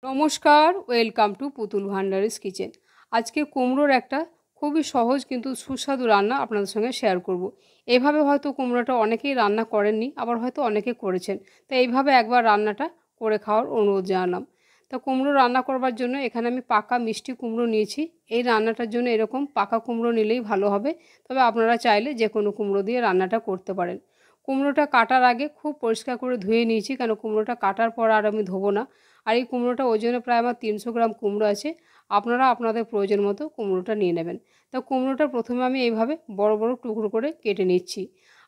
নমস্কার, welcome to পুতুল ভান্ডারিস kitchen. আজকে কুমড়োর একটা খুবই সহজ কিন্তু সুস্বাদু রান্না আপনাদের সঙ্গে শেয়ার করব। এইভাবে হয়তো কুমড়োটা অনেকেই রান্না করেননি, আবার হয়তো অনেকে করেছেন। তো এইভাবে একবার রান্নাটা করে খাওয়ার অনুরোধ জানালাম। তা কুমড়ো রান্না করবার জন্য এখানে আমি পাকা মিষ্টি কুমড়ো নিয়েছি। এই রান্নাটার জন্য এরকম পাকা কুমড়ো নিলেই ভালো হবে, তবে আপনারা চাইলে যে কোনো কুমড়ো দিয়ে রান্নাটা করতে পারেন। কুমড়োটা কাটার আগে খুব পরিষ্কার করে ধুয়ে নিয়েছি, কেন কুমড়োটা কাটার পর আর আমি ধোবো না। আর এই কুমড়োটা ওজনে প্রায় আমার 300 গ্রাম কুমড়ো আছে। আপনারা আপনাদের প্রয়োজন মতো কুমড়োটা নিয়ে নেবেন। তো কুমড়োটা প্রথমে আমি এইভাবে বড় বড় টুকরো করে কেটে নিচ্ছি।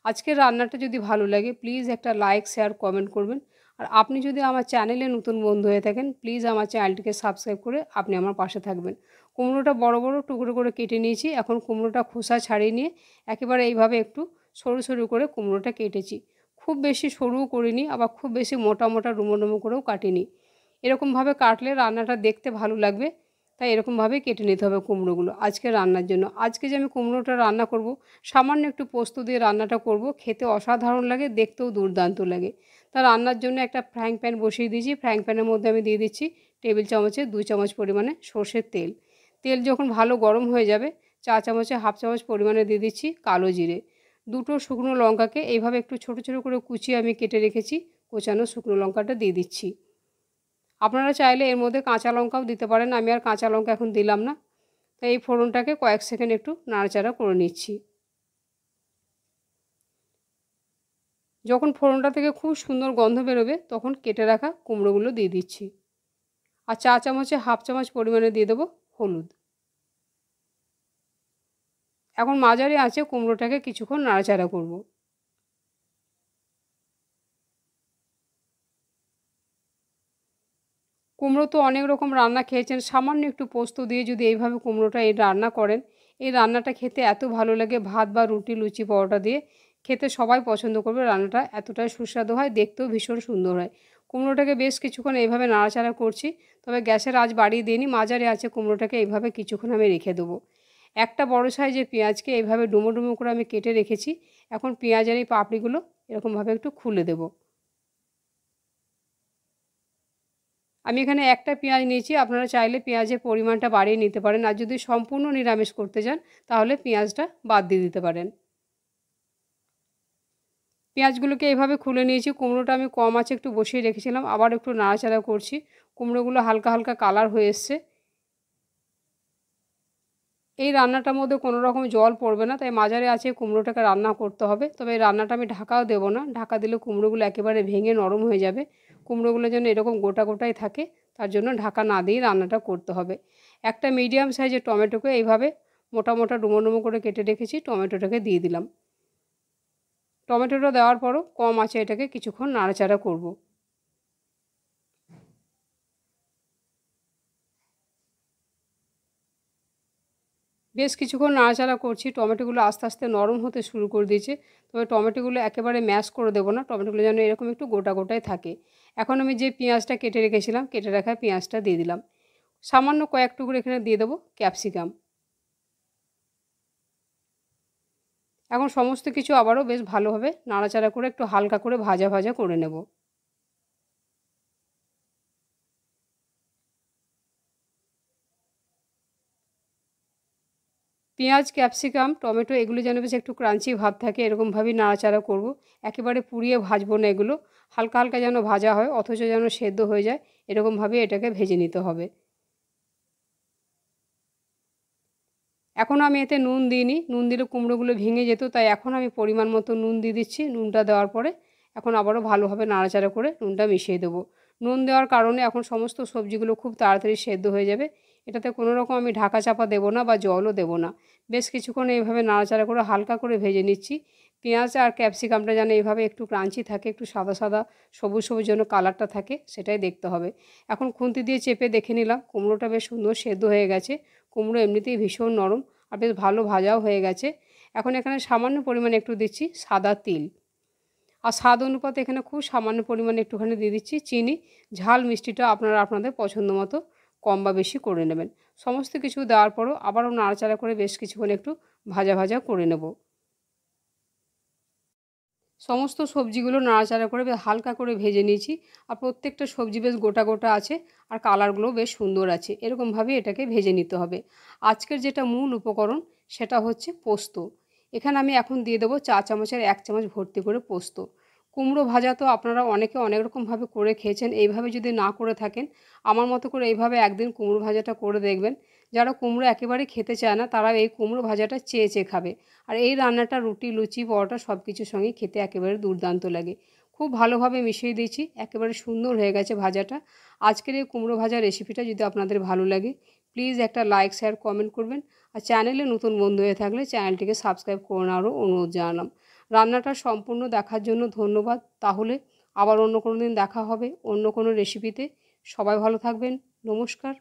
আজকের রান্নাটা যদি ভালো লাগে প্লিজ একটা লাইক, শেয়ার, কমেন্ট করবেন। আর আপনি যদি আমার চ্যানেলে নতুন বন্ধু হয়ে থাকেন প্লিজ আমার চ্যানেলটিকে সাবস্ক্রাইব করে আপনি আমার পাশে থাকবেন। কুমড়োটা বড় বড় টুকরো করে কেটে নিয়েছি। এখন কুমড়োটা খোসা ছাড়িয়ে নিয়ে একেবারে এইভাবে একটু সরু সরু করে কুমড়োটা কেটেছি। খুব বেশি সরুও করিনি, আবার খুব বেশি মোটা মোটা ডুমো ডুমো করেও কাটিনি। এরকমভাবে কাটলে রান্নাটা দেখতে ভালো লাগবে, তাই এরকমভাবেই কেটে নিতে হবে কুমড়োগুলো আজকে রান্নার জন্য। আজকে যে আমি কুমড়োটা রান্না করব, সামান্য একটু পোস্ত দিয়ে রান্নাটা করব, খেতে অসাধারণ লাগে, দেখতেও দুর্দান্ত লাগে। তা রান্নার জন্য একটা ফ্রাইং প্যান বসিয়ে দিয়েছি। ফ্রাইং প্যানের মধ্যে আমি দিয়ে দিচ্ছি টেবিল চামচে 2 চামচ পরিমাণে সর্ষের তেল। তেল যখন ভালো গরম হয়ে যাবে, চা চামচে হাফ চামচ পরিমাণে দিয়ে দিচ্ছি কালো জিরে। দুটো শুকনো লঙ্কাকে এইভাবে একটু ছোটো ছোটো করে কুচিয়ে আমি কেটে রেখেছি, কোচানো শুকনো লঙ্কাটা দিয়ে দিচ্ছি। আপনারা চাইলে এর মধ্যে কাঁচা লঙ্কাও দিতে পারেন, আমি আর কাঁচা লঙ্কা এখন দিলাম না। তাই এই ফোড়নটাকে কয়েক সেকেন্ড একটু নাড়াচাড়া করে নিচ্ছি। যখন ফোড়নটা থেকে খুব সুন্দর গন্ধ বেরোবে তখন কেটে রাখা কুমড়োগুলো দিয়ে দিচ্ছি। আর চা চামচে হাফ চামচ পরিমাণে দিয়ে দেবো হলুদ। এখন মাঝারি আঁচে কুমড়োটাকে কিছুক্ষণ নাড়াচাড়া করব। কুমড়ো তো অনেক রকম রান্না খেয়েছেন, সামান্য একটু পোস্ত দিয়ে যদি এইভাবে কুমড়োটা রান্না করেন, এই রান্নাটা খেতে এত ভালো লাগে, ভাত বা রুটি, লুচি, পরোটা দিয়ে খেতে সবাই পছন্দ করবে। রান্নাটা এতটাই সুস্বাদু হয়, দেখতেও ভীষণ সুন্দর হয়। কুমড়োটাকে বেশ কিছুক্ষণ এইভাবে নাড়াচাড়া করছি, তবে গ্যাসের আঁচ বাড়িয়ে দিইনি, মাঝারি আঁচে কুমড়োটাকে এইভাবে কিছুক্ষণ আমি রেখে দেবো। একটা বড় সাইজের পেঁয়াজকে এইভাবে ডুমো ডুমো করে আমি কেটে রেখেছি। এখন পেঁয়াজের এই পাপড়িগুলো এরকমভাবে একটু খুলে দেবো। আমি এখানে একটা পেঁয়াজ নিয়েছি, আপনারা চাইলে পেঁয়াজের পরিমাণটা বাড়িয়ে নিতে পারেন। আর যদি সম্পূর্ণ নিরামিষ করতে চান তাহলে পেঁয়াজটা বাদ দিয়ে দিতে পারেন। পেঁয়াজগুলোকে এভাবে খুলে নিয়েছি। কুমড়োটা আমি কম আঁচে একটু বসিয়ে রেখেছিলাম, আবার একটু নাড়াচাড়া করছি। কুমড়োগুলো হালকা হালকা কালার হয়ে এসছে। এই রান্নাটার মধ্যে কোনো রকম জল পড়বে না, তাই মাঝারি আঁচে কুমড়োটাকে রান্না করতে হবে। তবে এই রান্নাটা আমি ঢাকাও দেবো না, ঢাকা দিলে কুমড়োগুলো একেবারে ভেঙে নরম হয়ে যাবে। কুমড়োগুলো যেন এরকম গোটা গোটাই থাকে, তার জন্য ঢাকা না দিয়েই রান্নাটা করতে হবে। একটা মিডিয়াম সাইজের টমেটোকে এইভাবে মোটা মোটা ডুমো ডুমো করে কেটে রেখেছি, টমেটোটাকে দিয়ে দিলাম। টমেটোটা দেওয়ার পরও কম আঁচে এটাকে কিছুক্ষণ নাড়াচাড়া করব। বেশ কিছুক্ষণ নাড়াচাড়া করছি, টমেটোগুলো আস্তে আস্তে নরম হতে শুরু করে দিয়েছে। তবে টমেটোগুলো একেবারে ম্যাশ করে দেবো না, টমেটোগুলো যেন এরকম একটু গোটা গোটায় থাকে। এখন আমি যে পেঁয়াজটা কেটে রেখেছিলাম, কেটে রাখা পেঁয়াজটা দিয়ে দিলাম। সামান্য কয়েক টুকরো এখানে দিয়ে দেবো ক্যাপসিকাম। এখন সমস্ত কিছু আবারও বেশ ভালোভাবে নাড়াচাড়া করে একটু হালকা করে ভাজা ভাজা করে নেব। পেঁয়াজ, ক্যাপসিকাম, টমেটো এগুলো যেন বেশ একটু ক্রাঞ্চি ভাব থাকে, এরকমভাবেই নাড়াচাড়া করব। একেবারে পুড়িয়ে ভাজবো না এগুলো, হালকা হালকা যেন ভাজা হয় অথচ যেন সেদ্ধ হয়ে যায়, এরকমভাবে এটাকে ভেজে নিতে হবে। এখন আমি এতে নুন দিইনি, নুন দিলে কুমড়োগুলো ভেঙে যেত, তাই এখন আমি পরিমাণ মতো নুন দিয়ে দিচ্ছি। নুনটা দেওয়ার পরে এখন আবারও ভালোভাবে নাড়াচাড়া করে নুনটা মিশিয়ে দেবো। নুন দেওয়ার কারণে এখন সমস্ত সবজিগুলো খুব তাড়াতাড়ি সেদ্ধ হয়ে যাবে। এটাতে কোনো রকম আমি ঢাকা চাপা দেবো না বা জলও দেবো না। বেশ কিছুক্ষণ এইভাবে নাড়াচাড়া করে হালকা করে ভেজে নিচ্ছি। পেঁয়াজ আর ক্যাপসিকামটা যেন এইভাবে একটু ক্রাঞ্চি থাকে, একটু সাদা সাদা সবুজ সবুজ যেন কালারটা থাকে, সেটাই দেখতে হবে। এখন খুন্তি দিয়ে চেপে দেখে নিলাম কুমড়োটা বেশ সুন্দর সেদ্ধ হয়ে গেছে। কুমড়ো এমনিতেই ভীষণ নরম আর বেশ ভালো ভাজাও হয়ে গেছে। এখন এখানে সামান্য পরিমাণে একটু দিচ্ছি সাদা তিল। আর স্বাদ অনুপাতে এখানে খুব সামান্য পরিমাণে একটুখানি দিয়ে দিচ্ছি চিনি। ঝাল মিষ্টিটা আপনারা আপনাদের পছন্দ মতো কম বা বেশি করে নেবেন। সমস্ত কিছু দেওয়ার পরও আবারও নাড়াচাড়া করে বেশ কিছুক্ষণ একটু ভাজা ভাজা করে নেব। সমস্ত সবজিগুলো নাড়াচাড়া করে হালকা করে ভেজে নিয়েছি। আর প্রত্যেকটা সবজি বেশ গোটা গোটা আছে আর কালারগুলো বেশ সুন্দর আছে। এরকমভাবে এটাকে ভেজে নিতে হবে। আজকের যেটা মূল উপকরণ সেটা হচ্ছে পোস্ত। এখানে আমি এখন দিয়ে দেবো চা চামচের 1 চামচ ভর্তি করে পোস্ত। কুমড়ো ভাজা তো আপনারা অনেকে অনেক রকমভাবে করে খেয়েছেন। এইভাবে যদি না করে থাকেন, আমার মতো করে এইভাবে একদিন কুমড়ো ভাজাটা করে দেখবেন। যারা কুমড়ো একেবারে খেতে চায় না তারা এই কুমড়ো ভাজাটা চেয়ে চেয়ে খাবে। আর এই রান্নাটা রুটি, লুচি, পরোটা সব কিছুর সঙ্গেই খেতে একেবারে দুর্দান্ত লাগে। খুব ভালোভাবে মিশিয়ে দিয়েছি, একেবারে সুন্দর হয়ে গেছে ভাজাটা। আজকের এই কুমড়ো ভাজা রেসিপিটা যদি আপনাদের ভালো লাগে, প্লিজ একটা লাইক, শেয়ার, কমেন্ট করবেন। আর চ্যানেলে নতুন বন্ধু হয়ে থাকলে চ্যানেলটিকে সাবস্ক্রাইব করে নেওয়ারও অনুরোধ জানালাম। রান্নাটা সম্পূর্ণ দেখার জন্য ধন্যবাদ। তাহলে আবার অন্য কোনো দিন দেখা হবে অন্য কোনো রেসিপিতে। সবাই ভালো থাকবেন। নমস্কার।